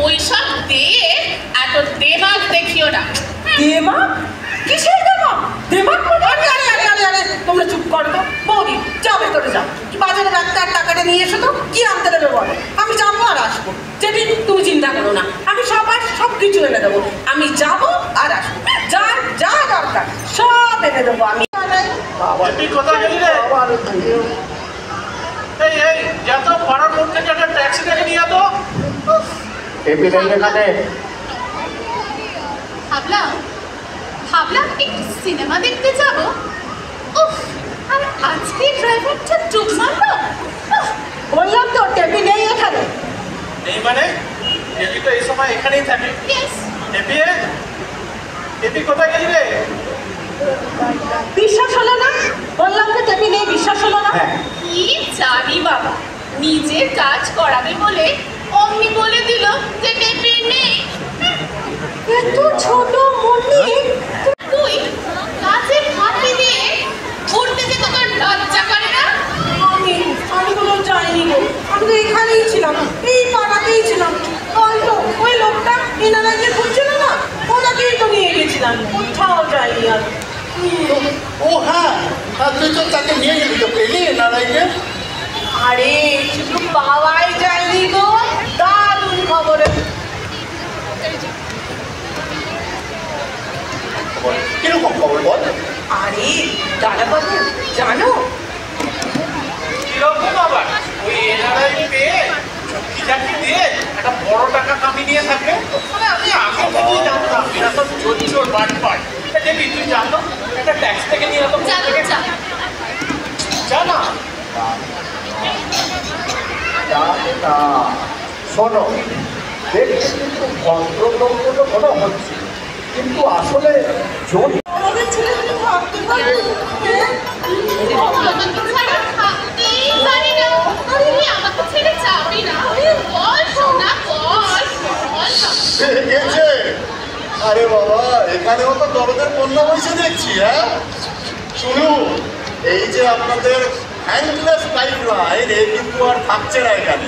ওইসব দিয়ে এত দেমাগ দেখিও না। দেমাগ? কিসের দেমাগ? দেমাগ? আরে তোমরা চুপ করো তো। বৌদি যাও ভেতরে যাও, বাজারে ডাক্তার টাকাটা নিয়ে এসো তো, কি আনতে দেবে বলো, আমি যাবো আর আসবো। যেটি তুমি চিন্তা করো না, আমি সব কিছু এনে দেবো। আমি যাবো আর আসবো, যার যা দরকার সব এনে দেবো আমি। কোথায় গেলি রে? এই যা তো পাড়ার মোড় থেকে একটা ট্যাক্সি থেকে নিয়ে তো। টেপি নেই এখানে। ভাবলাম একটু সিনেমা দেখতে যাবো। উফ, আর আজকে ড্রাইভারটা চুপ মারলো। বললাম তো টেপি নেই এখানে। নেই মানে? টেপি তো এই সময় এখানেই থাকে। টেপি কোথায় গেলি রে? বিশ্বাস হলো না? বললাম তো টেপি নেই, বিশ্বাস হলো না? কি জানি বাবা, নিজের কাজ করাবে বলে অমনি বলে দিল যে টেপি নেই। এত ছোট মনি, তুই কাজে ফাঁকি দিয়ে ঘুরতে যেতে তোর লজ্জা করে না? আমি কোনো যাইনি গো, আমি তো এখানেই ছিলাম, এই পাড়াতেই ছিলাম। ওই লোকটা এনারাকে খুঁজছিল না, ওনাকেই তো নিয়ে গেছিলাম, কোথাও যাইনি আর। ও হ্যাঁ, তুই তো তাকে নিয়ে গেলি, তো পেলি নারাইকে? আরে শুধু পাওয়াই যায়নি গো, দারুণ খবরে। কিরকম খবর বল? আরে দাদাবাবু জানো, কিরকম আবার? ওই এনআরআই পেয়ে চুক্তি চাকরি দিয়ে একটা বড় টাকা কামিয়ে নিয়ে থাকে। আমি আগে থেকেই জানতাম এরা সব চোর বাটপাট। টেপি তুই জানো একটা ট্যাক্স থেকে নিয়ে তো জানা। শোনো, দেখতে কিন্তু ভদ্রলোক মনে হচ্ছে, কিন্তু আসলে যদি আমাদের ছেলে তো ভাবতে পারে। আমাকে ছাড়া থাকতেই পারি না। তুই আমাকে ছেড়ে যাবি না? বল সোনা, বল না। গেছে। আরে বাবা, এখানেও তো দরদের পণ্য বসে দেখছি। হ্যাঁ শুনু, এই যে আপনাদের হ্যান্ডলেস লাইফ লাইন, এ কিন্তু আর থাকছে না এখানে।